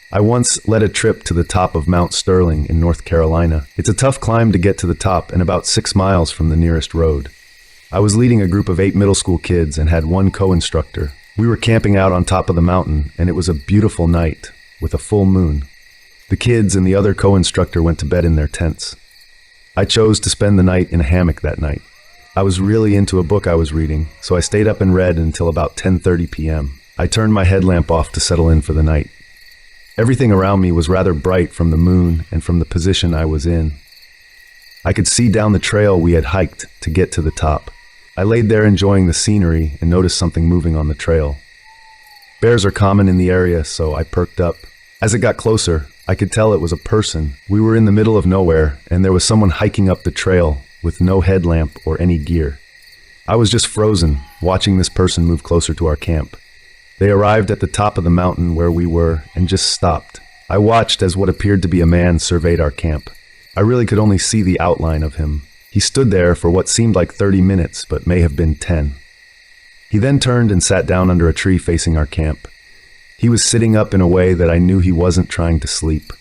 I once led a trip to the top of Mount Sterling in North Carolina. It's a tough climb to get to the top and about 6 miles from the nearest road. I was leading a group of 8 middle school kids and had one co-instructor. We were camping out on top of the mountain, and it was a beautiful night with a full moon. The kids and the other co-instructor went to bed in their tents. I chose to spend the night in a hammock that night. I was really into a book I was reading, so I stayed up and read until about 10:30 p.m. I turned my headlamp off to settle in for the night. Everything around me was rather bright from the moon and from the position I was in. I could see down the trail we had hiked to get to the top. I laid there enjoying the scenery and noticed something moving on the trail. Bears are common in the area, so I perked up. As it got closer, I could tell it was a person. We were in the middle of nowhere, and there was someone hiking up the trail with no headlamp or any gear. I was just frozen, watching this person move closer to our camp. They arrived at the top of the mountain where we were and just stopped. I watched as what appeared to be a man surveyed our camp. I really could only see the outline of him. He stood there for what seemed like 30 minutes, but may have been 10. He then turned and sat down under a tree facing our camp. He was sitting up in a way that I knew he wasn't trying to sleep.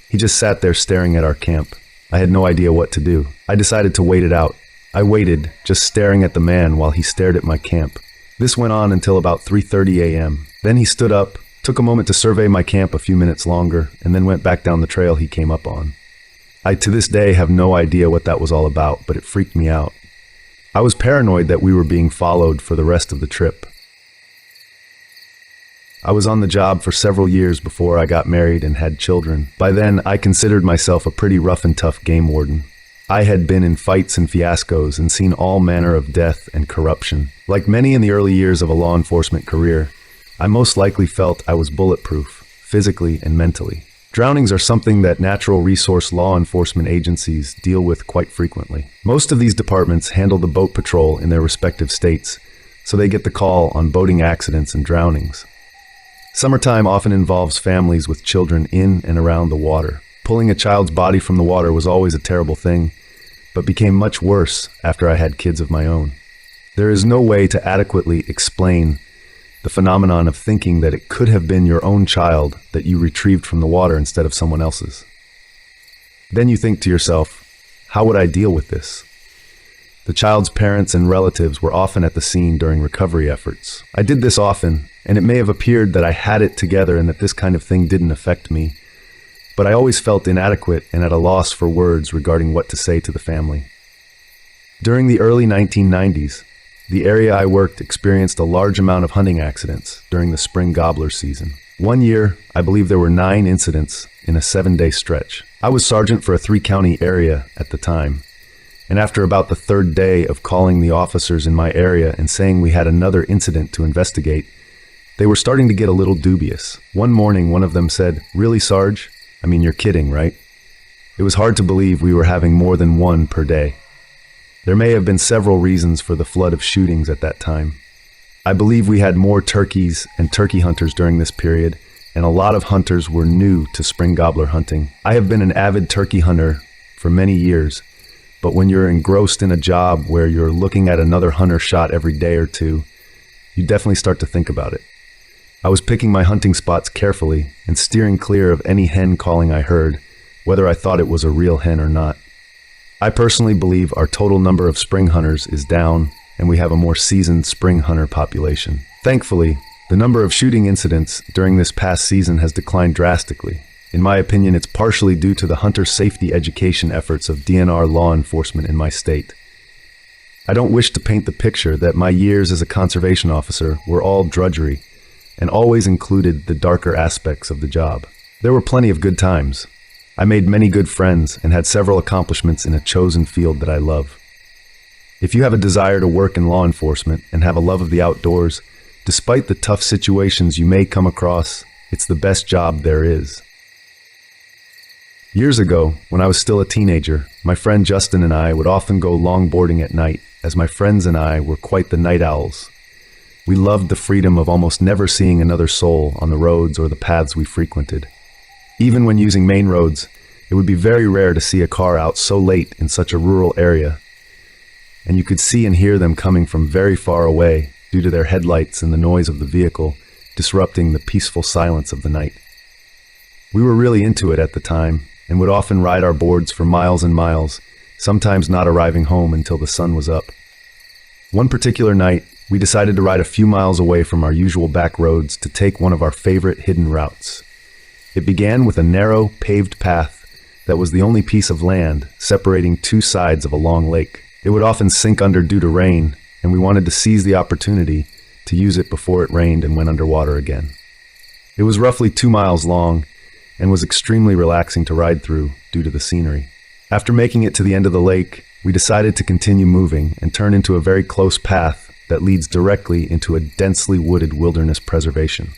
He just sat there staring at our camp. I had no idea what to do. I decided to wait it out. I waited, just staring at the man while he stared at my camp. This went on until about 3:30 a.m. Then he stood up, took a moment to survey my camp a few minutes longer, and then went back down the trail he came up on. I to this day have no idea what that was all about, but it freaked me out. I was paranoid that we were being followed for the rest of the trip. I was on the job for several years before I got married and had children. By then, I considered myself a pretty rough and tough game warden. I had been in fights and fiascos and seen all manner of death and corruption. Like many in the early years of a law enforcement career, I most likely felt I was bulletproof, physically and mentally. Drownings are something that natural resource law enforcement agencies deal with quite frequently. Most of these departments handle the boat patrol in their respective states, so they get the call on boating accidents and drownings. Summertime often involves families with children in and around the water. Pulling a child's body from the water was always a terrible thing, but became much worse after I had kids of my own. There is no way to adequately explain the phenomenon of thinking that it could have been your own child that you retrieved from the water instead of someone else's. Then you think to yourself, how would I deal with this? The child's parents and relatives were often at the scene during recovery efforts. I did this often, and it may have appeared that I had it together and that this kind of thing didn't affect me, but I always felt inadequate and at a loss for words regarding what to say to the family. During the early 1990s, the area I worked experienced a large amount of hunting accidents during the spring gobbler season. One year, I believe there were 9 incidents in a 7-day stretch. I was sergeant for a 3-county area at the time, and after about the 3rd day of calling the officers in my area and saying we had another incident to investigate, they were starting to get a little dubious. One morning, one of them said, "Really, Sarge? I mean, you're kidding, right?" It was hard to believe we were having more than one per day. There may have been several reasons for the flood of shootings at that time. I believe we had more turkeys and turkey hunters during this period, and a lot of hunters were new to spring gobbler hunting. I have been an avid turkey hunter for many years, but when you're engrossed in a job where you're looking at another hunter shot every day or two, you definitely start to think about it. I was picking my hunting spots carefully and steering clear of any hen calling I heard, whether I thought it was a real hen or not. I personally believe our total number of spring hunters is down, and we have a more seasoned spring hunter population. Thankfully, the number of shooting incidents during this past season has declined drastically. In my opinion, it's partially due to the hunter safety education efforts of DNR law enforcement in my state. I don't wish to paint the picture that my years as a conservation officer were all drudgery and always included the darker aspects of the job. There were plenty of good times. I made many good friends and had several accomplishments in a chosen field that I love. If you have a desire to work in law enforcement and have a love of the outdoors, despite the tough situations you may come across, it's the best job there is. Years ago, when I was still a teenager, my friend Justin and I would often go longboarding at night, as my friends and I were quite the night owls. We loved the freedom of almost never seeing another soul on the roads or the paths we frequented. Even when using main roads, it would be very rare to see a car out so late in such a rural area, and you could see and hear them coming from very far away due to their headlights and the noise of the vehicle disrupting the peaceful silence of the night. We were really into it at the time and would often ride our boards for miles and miles, sometimes not arriving home until the sun was up. One particular night, we decided to ride a few miles away from our usual back roads to take one of our favorite hidden routes. It began with a narrow, paved path that was the only piece of land separating two sides of a long lake. It would often sink under due to rain, and we wanted to seize the opportunity to use it before it rained and went underwater again. It was roughly 2 miles long and was extremely relaxing to ride through due to the scenery. After making it to the end of the lake, we decided to continue moving and turn into a very close path that leads directly into a densely wooded wilderness preservation.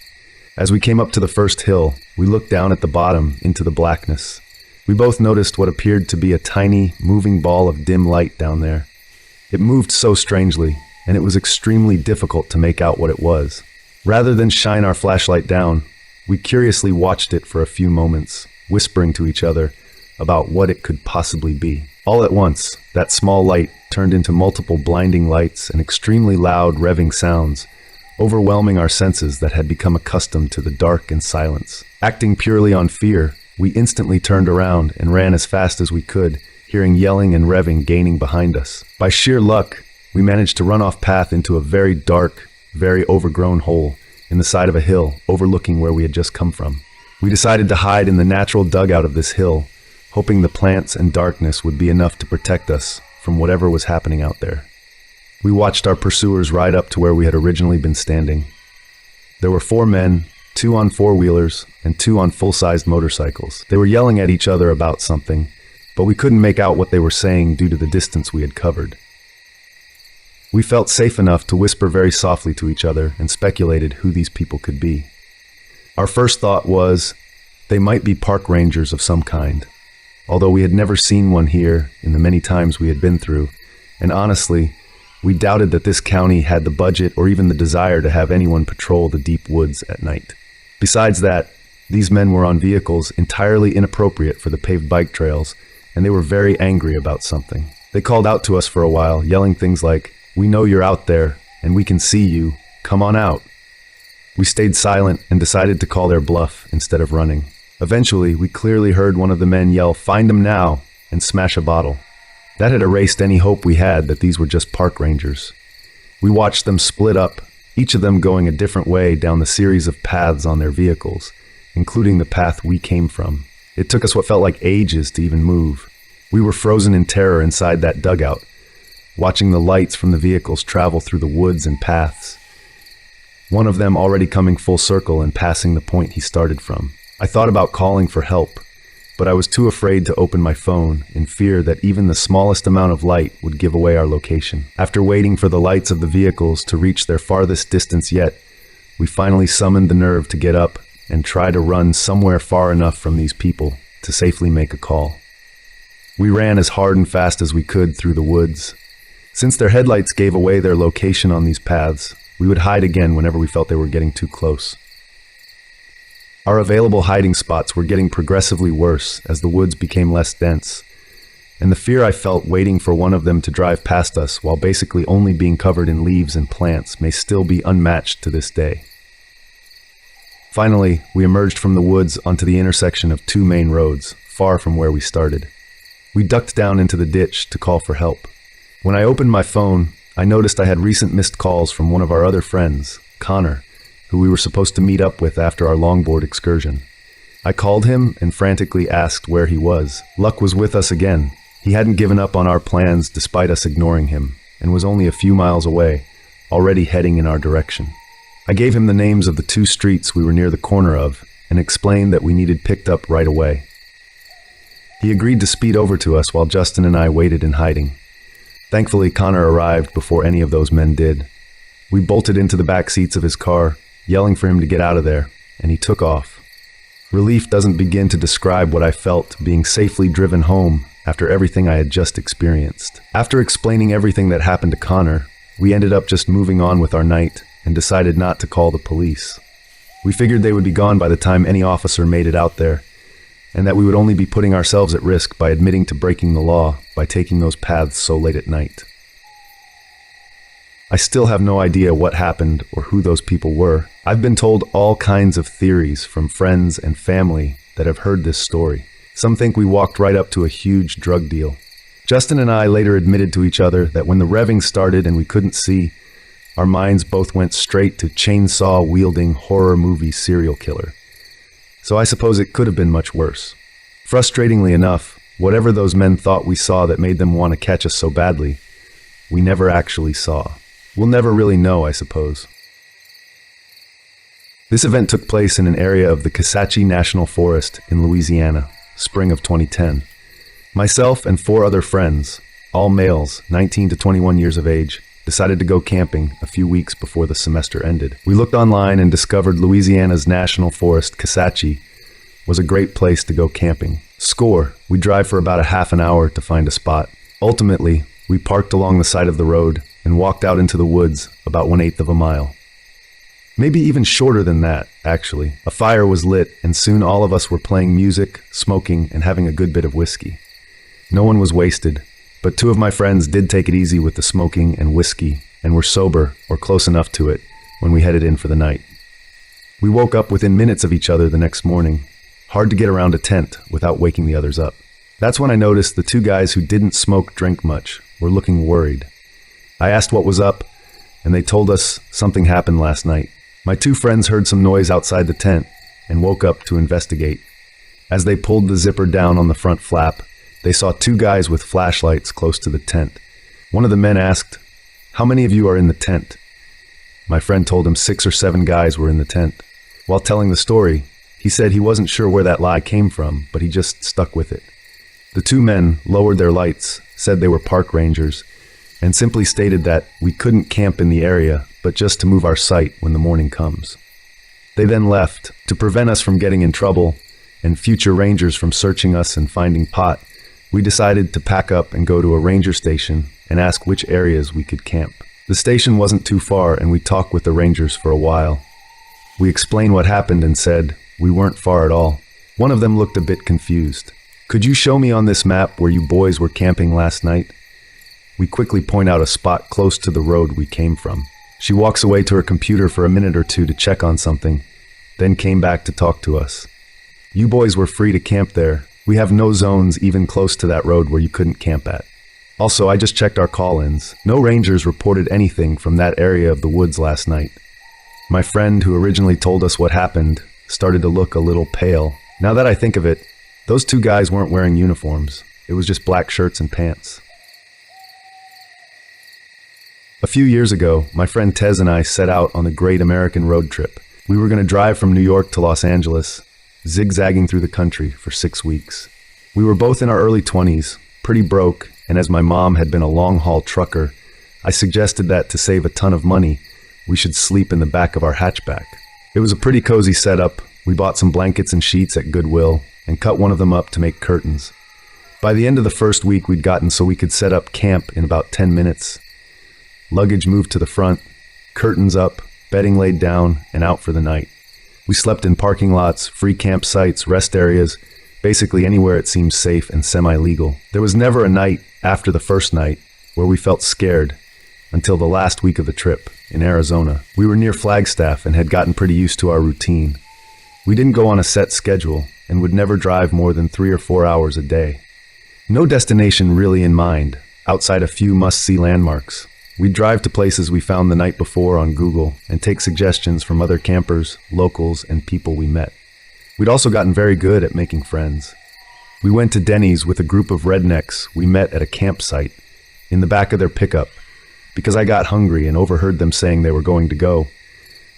As we came up to the first hill, we looked down at the bottom into the blackness. We both noticed what appeared to be a tiny, moving ball of dim light down there. It moved so strangely, and it was extremely difficult to make out what it was. Rather than shine our flashlight down, we curiously watched it for a few moments, whispering to each other about what it could possibly be. All at once, that small light turned into multiple blinding lights and extremely loud revving sounds, overwhelming our senses that had become accustomed to the dark and silence. Acting purely on fear, we instantly turned around and ran as fast as we could, hearing yelling and revving gaining behind us. By sheer luck, we managed to run off path into a very dark, very overgrown hole in the side of a hill overlooking where we had just come from. We decided to hide in the natural dugout of this hill, hoping the plants and darkness would be enough to protect us from whatever was happening out there. We watched our pursuers ride up to where we had originally been standing. There were 4 men, 2 on 4-wheelers, and 2 on full-sized motorcycles. They were yelling at each other about something, but we couldn't make out what they were saying due to the distance we had covered. We felt safe enough to whisper very softly to each other and speculated who these people could be. Our first thought was, they might be park rangers of some kind, although we had never seen one here in the many times we had been through, and honestly, we doubted that this county had the budget or even the desire to have anyone patrol the deep woods at night. Besides that, these men were on vehicles entirely inappropriate for the paved bike trails, and they were very angry about something. They called out to us for a while, yelling things like, "We know you're out there, and we can see you. Come on out." We stayed silent and decided to call their bluff instead of running. Eventually, we clearly heard one of the men yell, "Find them now," and smash a bottle. That had erased any hope we had that these were just park rangers. We watched them split up, each of them going a different way down the series of paths on their vehicles, including the path we came from. It took us what felt like ages to even move. We were frozen in terror inside that dugout, watching the lights from the vehicles travel through the woods and paths. One of them already coming full circle and passing the point he started from. I thought about calling for help, but I was too afraid to open my phone in fear that even the smallest amount of light would give away our location. After waiting for the lights of the vehicles to reach their farthest distance yet, we finally summoned the nerve to get up and try to run somewhere far enough from these people to safely make a call. We ran as hard and fast as we could through the woods. Since their headlights gave away their location on these paths, we would hide again whenever we felt they were getting too close. Our available hiding spots were getting progressively worse as the woods became less dense, and the fear I felt waiting for one of them to drive past us while basically only being covered in leaves and plants may still be unmatched to this day. Finally, we emerged from the woods onto the intersection of 2 main roads, far from where we started. We ducked down into the ditch to call for help. When I opened my phone, I noticed I had recent missed calls from one of our other friends, Connor, who we were supposed to meet up with after our longboard excursion. I called him and frantically asked where he was. Luck was with us again. He hadn't given up on our plans despite us ignoring him, and was only a few miles away, already heading in our direction. I gave him the names of the 2 streets we were near the corner of, and explained that we needed picked up right away. He agreed to speed over to us while Justin and I waited in hiding. Thankfully, Connor arrived before any of those men did. We bolted into the back seats of his car, yelling for him to get out of there, and he took off. Relief doesn't begin to describe what I felt being safely driven home after everything I had just experienced. After explaining everything that happened to Connor, we ended up just moving on with our night and decided not to call the police. We figured they would be gone by the time any officer made it out there, and that we would only be putting ourselves at risk by admitting to breaking the law by taking those paths so late at night. I still have no idea what happened or who those people were. I've been told all kinds of theories from friends and family that have heard this story. Some think we walked right up to a huge drug deal. Justin and I later admitted to each other that when the revving started and we couldn't see, our minds both went straight to chainsaw-wielding horror movie serial killer. So I suppose it could have been much worse. Frustratingly enough, whatever those men thought we saw that made them want to catch us so badly, we never actually saw. We'll never really know, I suppose. This event took place in an area of the Kisatchie National Forest in Louisiana, spring of 2010. Myself and 4 other friends, all males, 19 to 21 years of age, decided to go camping a few weeks before the semester ended. We looked online and discovered Louisiana's National Forest, Kisatchie, was a great place to go camping. We'd drive for about a half an hour to find a spot. Ultimately, we parked along the side of the road and walked out into the woods about 1/8 of a mile. Maybe even shorter than that, actually. A fire was lit, and soon all of us were playing music, smoking, and having a good bit of whiskey. No one was wasted, but 2 of my friends did take it easy with the smoking and whiskey, and were sober, or close enough to it, when we headed in for the night. We woke up within minutes of each other the next morning. Hard to get around a tent without waking the others up. That's when I noticed the 2 guys who didn't drink much were looking worried. I asked what was up, and they told us something happened last night. My 2 friends heard some noise outside the tent and woke up to investigate. As they pulled the zipper down on the front flap, they saw 2 guys with flashlights close to the tent. One of the men asked, "How many of you are in the tent?" My friend told him 6 or 7 guys were in the tent. While telling the story, he said he wasn't sure where that lie came from, but he just stuck with it. The 2 men lowered their lights, said they were park rangers, and simply stated that we couldn't camp in the area, but just to move our site when the morning comes. They then left. To prevent us from getting in trouble and future rangers from searching us and finding pot, we decided to pack up and go to a ranger station and ask which areas we could camp. The station wasn't too far, and we talked with the rangers for a while. We explained what happened and said we weren't far at all. One of them looked a bit confused. "Could you show me on this map where you boys were camping last night?" We quickly point out a spot close to the road we came from. She walks away to her computer for a minute or 2 to check on something, then came back to talk to us. "You boys were free to camp there. We have no zones even close to that road where you couldn't camp at. Also, I just checked our call-ins. No rangers reported anything from that area of the woods last night." My friend, who originally told us what happened, started to look a little pale. Now that I think of it, those 2 guys weren't wearing uniforms. It was just black shirts and pants. A few years ago, my friend Tez and I set out on the Great American Road Trip. We were going to drive from New York to Los Angeles, zigzagging through the country for 6 weeks. We were both in our early 20s, pretty broke, and as my mom had been a long-haul trucker, I suggested that to save a ton of money, we should sleep in the back of our hatchback. It was a pretty cozy setup. We bought some blankets and sheets at Goodwill and cut one of them up to make curtains. By the end of the first week, we'd gotten so we could set up camp in about 10 minutes. Luggage moved to the front, curtains up, bedding laid down, and out for the night. We slept in parking lots, free campsites, rest areas, basically anywhere it seemed safe and semi-legal. There was never a night after the first night where we felt scared until the last week of the trip in Arizona. We were near Flagstaff and had gotten pretty used to our routine. We didn't go on a set schedule and would never drive more than 3 or 4 hours a day. No destination really in mind, outside a few must-see landmarks. We'd drive to places we found the night before on Google and take suggestions from other campers, locals, and people we met. We'd also gotten very good at making friends. We went to Denny's with a group of rednecks we met at a campsite in the back of their pickup because I got hungry and overheard them saying they were going to go.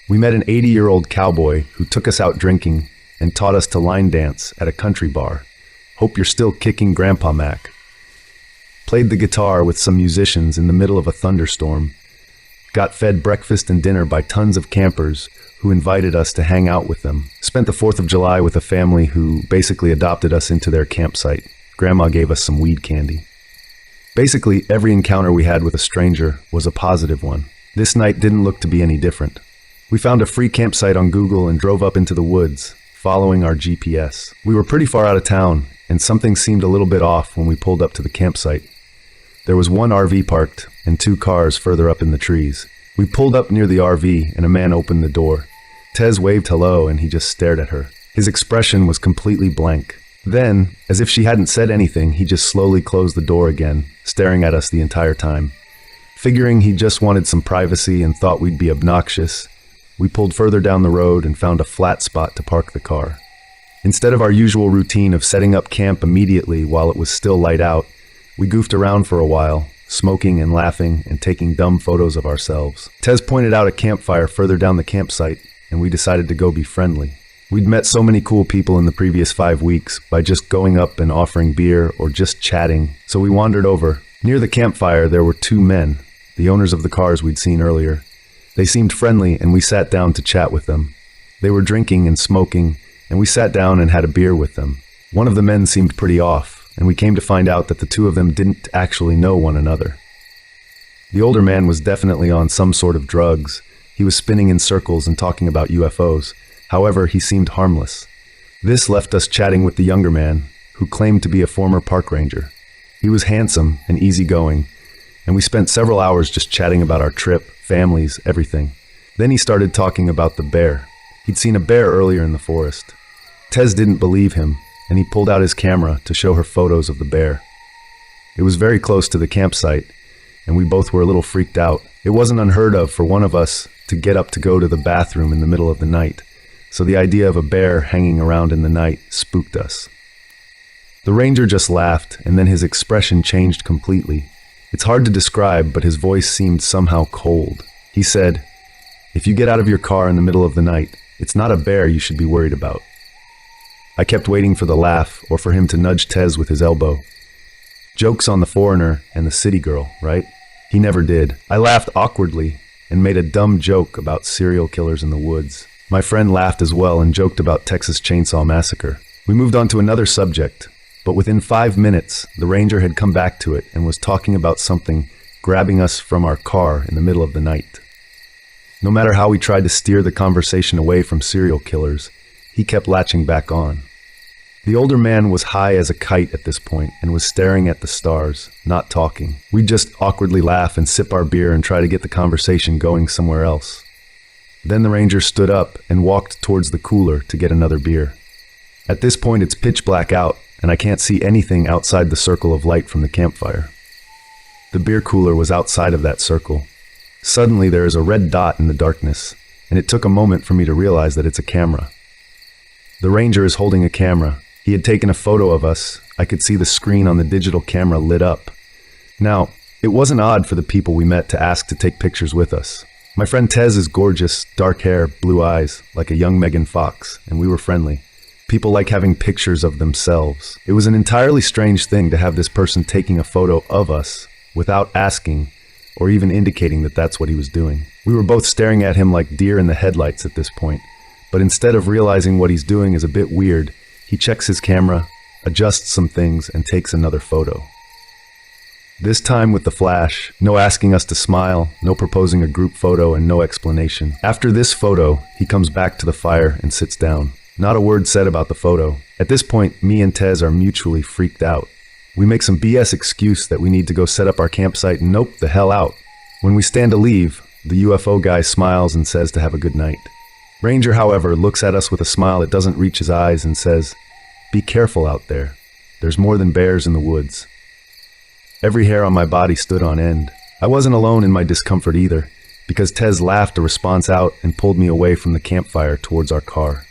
We met an 80-year-old cowboy who took us out drinking and taught us to line dance at a country bar. Hope you're still kicking Grandpa Mac. Played the guitar with some musicians in the middle of a thunderstorm. Got fed breakfast and dinner by tons of campers who invited us to hang out with them. Spent the 4th of July with a family who basically adopted us into their campsite. Grandma gave us some weed candy. Basically, every encounter we had with a stranger was a positive one. This night didn't look to be any different. We found a free campsite on Google and drove up into the woods, following our GPS. We were pretty far out of town, and something seemed a little bit off when we pulled up to the campsite. There was one RV parked and 2 cars further up in the trees. We pulled up near the RV and a man opened the door. Tez waved hello and he just stared at her. His expression was completely blank. Then, as if she hadn't said anything, he just slowly closed the door again, staring at us the entire time. Figuring he just wanted some privacy and thought we'd be obnoxious, we pulled further down the road and found a flat spot to park the car. Instead of our usual routine of setting up camp immediately while it was still light out, we goofed around for a while, smoking and laughing and taking dumb photos of ourselves. Tez pointed out a campfire further down the campsite, and we decided to go be friendly. We'd met so many cool people in the previous 5 weeks by just going up and offering beer or just chatting, so we wandered over. Near the campfire there were 2 men, the owners of the cars we'd seen earlier. They seemed friendly and we sat down to chat with them. They were drinking and smoking, and we sat down and had a beer with them. One of the men seemed pretty off, and we came to find out that the 2 of them didn't actually know one another. The older man was definitely on some sort of drugs. He was spinning in circles and talking about UFOs. However, he seemed harmless. This left us chatting with the younger man, who claimed to be a former park ranger. He was handsome and easygoing, and we spent several hours just chatting about our trip, families, everything. Then he started talking about the bear. He'd seen a bear earlier in the forest. Tez didn't believe him, and he pulled out his camera to show her photos of the bear. It was very close to the campsite, and we both were a little freaked out. It wasn't unheard of for one of us to get up to go to the bathroom in the middle of the night, so the idea of a bear hanging around in the night spooked us. The ranger just laughed, and then his expression changed completely. It's hard to describe, but his voice seemed somehow cold. He said, "If you get out of your car in the middle of the night, it's not a bear you should be worried about." I kept waiting for the laugh or for him to nudge Tez with his elbow. Jokes on the foreigner and the city girl, right? He never did. I laughed awkwardly and made a dumb joke about serial killers in the woods. My friend laughed as well and joked about Texas Chainsaw Massacre. We moved on to another subject, but within 5 minutes, the ranger had come back to it and was talking about something grabbing us from our car in the middle of the night. No matter how we tried to steer the conversation away from serial killers, he kept latching back on. The older man was high as a kite at this point and was staring at the stars, not talking. We'd just awkwardly laugh and sip our beer and try to get the conversation going somewhere else. Then the ranger stood up and walked towards the cooler to get another beer. At this point it's pitch black out, and I can't see anything outside the circle of light from the campfire. The beer cooler was outside of that circle. Suddenly there is a red dot in the darkness, and it took a moment for me to realize that it's a camera. The ranger is holding a camera. He had taken a photo of us. I could see the screen on the digital camera lit up. Now, it wasn't odd for the people we met to ask to take pictures with us. My friend Tez is gorgeous, dark hair, blue eyes, like a young Megan Fox, and we were friendly. People like having pictures of themselves. It was an entirely strange thing to have this person taking a photo of us without asking or even indicating that that's what he was doing. We were both staring at him like deer in the headlights at this point, but instead of realizing what he's doing is a bit weird, he checks his camera, adjusts some things, and takes another photo. This time with the flash, no asking us to smile, no proposing a group photo, and no explanation. After this photo, he comes back to the fire and sits down. Not a word said about the photo. At this point, me and Tez are mutually freaked out. We make some BS excuse that we need to go set up our campsite and nope the hell out. When we stand to leave, the UFO guy smiles and says to have a good night. Ranger, however, looks at us with a smile that doesn't reach his eyes and says, "Be careful out there. There's more than bears in the woods." Every hair on my body stood on end. I wasn't alone in my discomfort either, because Tez laughed a response out and pulled me away from the campfire towards our car.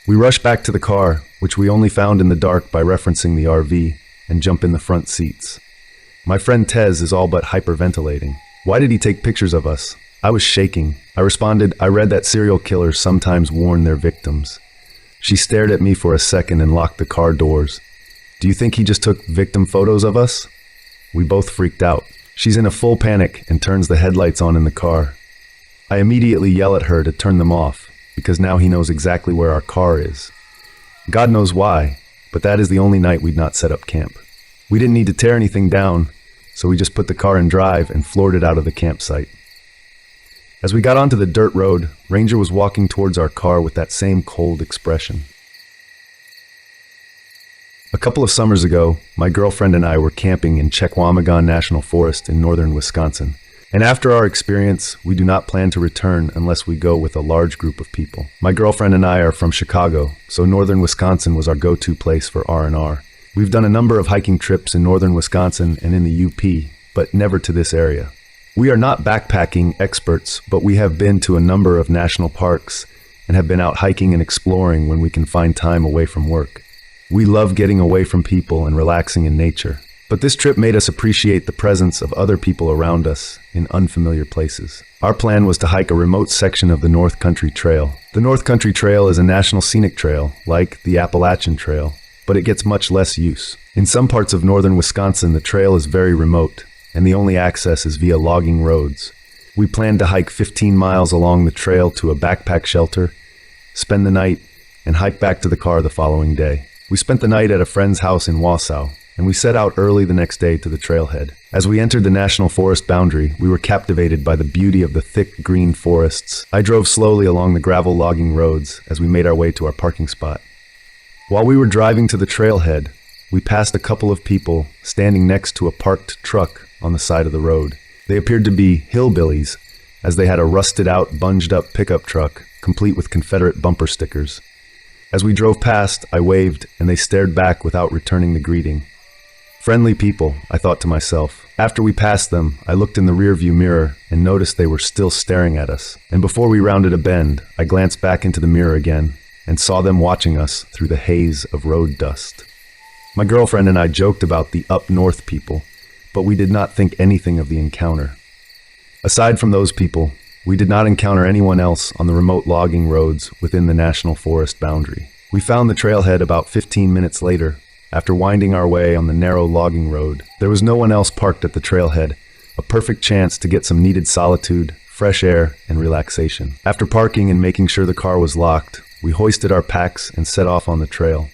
We rush back to the car, which we only found in the dark by referencing the RV, and jump in the front seats. My friend Tez is all but hyperventilating. Why did he take pictures of us? I was shaking. I responded, "I read that serial killers sometimes warn their victims." She stared at me for a second and locked the car doors. "Do you think he just took victim photos of us?" We both freaked out. She's in a full panic and turns the headlights on in the car. I immediately yell at her to turn them off, because now he knows exactly where our car is. God knows why, but that is the only night we'd not set up camp. We didn't need to tear anything down, so we just put the car in drive and floored it out of the campsite. As we got onto the dirt road, Ranger was walking towards our car with that same cold expression. A couple of summers ago, my girlfriend and I were camping in Chequamegon National Forest in northern Wisconsin. And after our experience, we do not plan to return unless we go with a large group of people. My girlfriend and I are from Chicago, so northern Wisconsin was our go-to place for R&R. We've done a number of hiking trips in northern Wisconsin and in the UP, but never to this area. We are not backpacking experts, but we have been to a number of national parks and have been out hiking and exploring when we can find time away from work. We love getting away from people and relaxing in nature. But this trip made us appreciate the presence of other people around us in unfamiliar places. Our plan was to hike a remote section of the North Country Trail. The North Country Trail is a national scenic trail, like the Appalachian Trail, but it gets much less use. In some parts of northern Wisconsin, the trail is very remote, and the only access is via logging roads. We planned to hike 15 miles along the trail to a backpack shelter, spend the night, and hike back to the car the following day. We spent the night at a friend's house in Wausau, and we set out early the next day to the trailhead. As we entered the national forest boundary, we were captivated by the beauty of the thick green forests. I drove slowly along the gravel logging roads as we made our way to our parking spot. While we were driving to the trailhead, we passed a couple of people standing next to a parked truck on the side of the road. They appeared to be hillbillies, as they had a rusted-out, bunged-up pickup truck, complete with Confederate bumper stickers. As we drove past, I waved, and they stared back without returning the greeting. Friendly people, I thought to myself. After we passed them, I looked in the rearview mirror and noticed they were still staring at us. And before we rounded a bend, I glanced back into the mirror again and saw them watching us through the haze of road dust. My girlfriend and I joked about the up north people, but we did not think anything of the encounter. Aside from those people, we did not encounter anyone else on the remote logging roads within the national forest boundary. We found the trailhead about 15 minutes later, after winding our way on the narrow logging road. There was no one else parked at the trailhead, a perfect chance to get some needed solitude, fresh air, and relaxation. After parking and making sure the car was locked, we hoisted our packs and set off on the trail.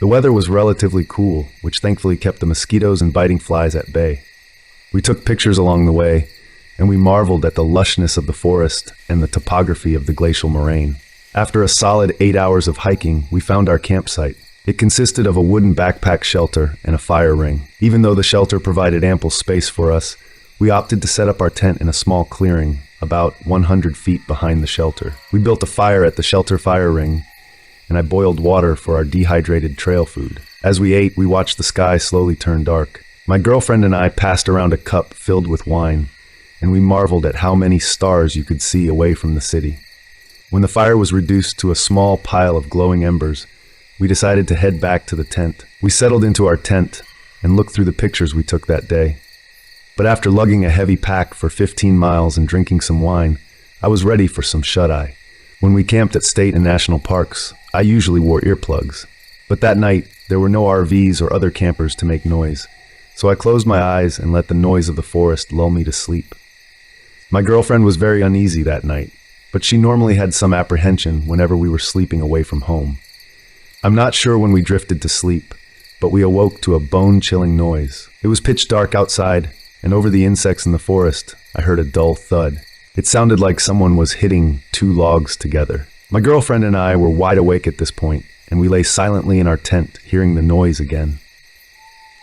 The weather was relatively cool, which thankfully kept the mosquitoes and biting flies at bay. We took pictures along the way, and we marveled at the lushness of the forest and the topography of the glacial moraine. After a solid 8 hours of hiking, we found our campsite. It consisted of a wooden backpack shelter and a fire ring. Even though the shelter provided ample space for us, we opted to set up our tent in a small clearing, about 100 feet behind the shelter. We built a fire at the shelter fire ring, and I boiled water for our dehydrated trail food. As we ate, we watched the sky slowly turn dark. My girlfriend and I passed around a cup filled with wine, and we marveled at how many stars you could see away from the city. When the fire was reduced to a small pile of glowing embers, we decided to head back to the tent. We settled into our tent and looked through the pictures we took that day. But after lugging a heavy pack for 15 miles and drinking some wine, I was ready for some shut-eye. When we camped at state and national parks, I usually wore earplugs. But that night, there were no RVs or other campers to make noise, so I closed my eyes and let the noise of the forest lull me to sleep. My girlfriend was very uneasy that night, but she normally had some apprehension whenever we were sleeping away from home. I'm not sure when we drifted to sleep, but we awoke to a bone-chilling noise. It was pitch dark outside, and over the insects in the forest, I heard a dull thud. It sounded like someone was hitting two logs together. My girlfriend and I were wide awake at this point, and we lay silently in our tent, hearing the noise again.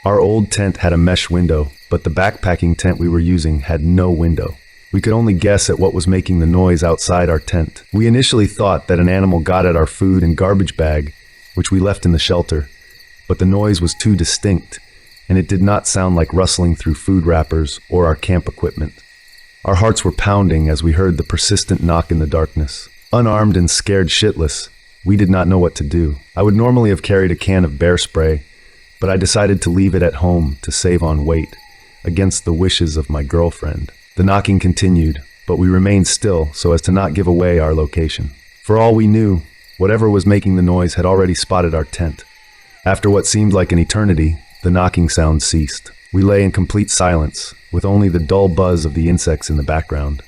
Our old tent had a mesh window, but the backpacking tent we were using had no window. We could only guess at what was making the noise outside our tent. We initially thought that an animal got at our food and garbage bag, which we left in the shelter, but the noise was too distinct, and it did not sound like rustling through food wrappers or our camp equipment. Our hearts were pounding as we heard the persistent knock in the darkness. Unarmed and scared shitless, we did not know what to do. I would normally have carried a can of bear spray, but I decided to leave it at home to save on weight, against the wishes of my girlfriend. The knocking continued, but we remained still so as to not give away our location. For all we knew, whatever was making the noise had already spotted our tent. After what seemed like an eternity, the knocking sound ceased. We lay in complete silence, with only the dull buzz of the insects in the background.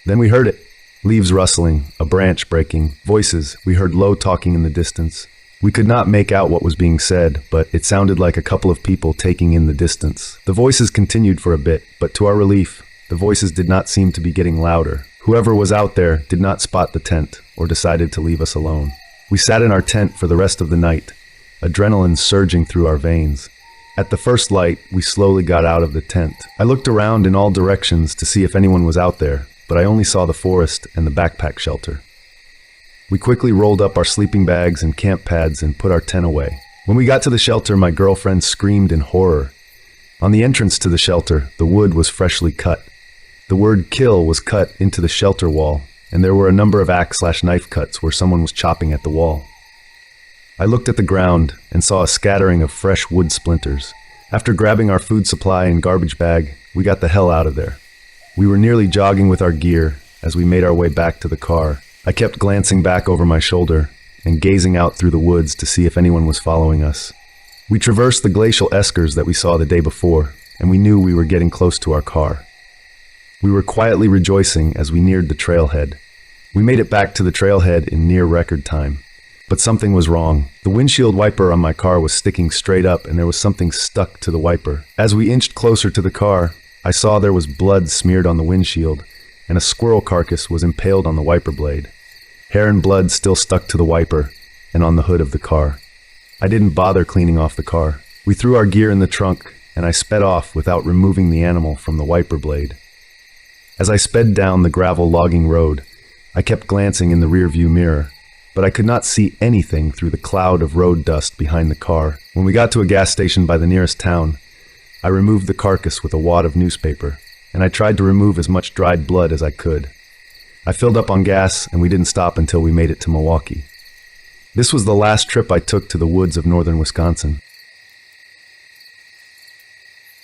Then we heard it. Leaves rustling, a branch breaking, voices. We heard low talking in the distance. We could not make out what was being said, but it sounded like a couple of people taking in the distance. The voices continued for a bit, but to our relief, the voices did not seem to be getting louder. Whoever was out there did not spot the tent, or decided to leave us alone. We sat in our tent for the rest of the night, adrenaline surging through our veins. At the first light, we slowly got out of the tent. I looked around in all directions to see if anyone was out there, but I only saw the forest and the backpack shelter. We quickly rolled up our sleeping bags and camp pads and put our tent away. When we got to the shelter, my girlfriend screamed in horror. On the entrance to the shelter, the wood was freshly cut. The word "kill" was cut into the shelter wall, and there were a number of axe/knife cuts where someone was chopping at the wall. I looked at the ground and saw a scattering of fresh wood splinters. After grabbing our food supply and garbage bag, we got the hell out of there. We were nearly jogging with our gear as we made our way back to the car. I kept glancing back over my shoulder and gazing out through the woods to see if anyone was following us. We traversed the glacial eskers that we saw the day before, and we knew we were getting close to our car. We were quietly rejoicing as we neared the trailhead. We made it back to the trailhead in near record time. But something was wrong. The windshield wiper on my car was sticking straight up, and there was something stuck to the wiper. As we inched closer to the car, I saw there was blood smeared on the windshield, and a squirrel carcass was impaled on the wiper blade. Hair and blood still stuck to the wiper and on the hood of the car. I didn't bother cleaning off the car. We threw our gear in the trunk, and I sped off without removing the animal from the wiper blade. As I sped down the gravel logging road, I kept glancing in the rearview mirror, but I could not see anything through the cloud of road dust behind the car. When we got to a gas station by the nearest town, I removed the carcass with a wad of newspaper, and I tried to remove as much dried blood as I could. I filled up on gas, and we didn't stop until we made it to Milwaukee. This was the last trip I took to the woods of northern Wisconsin.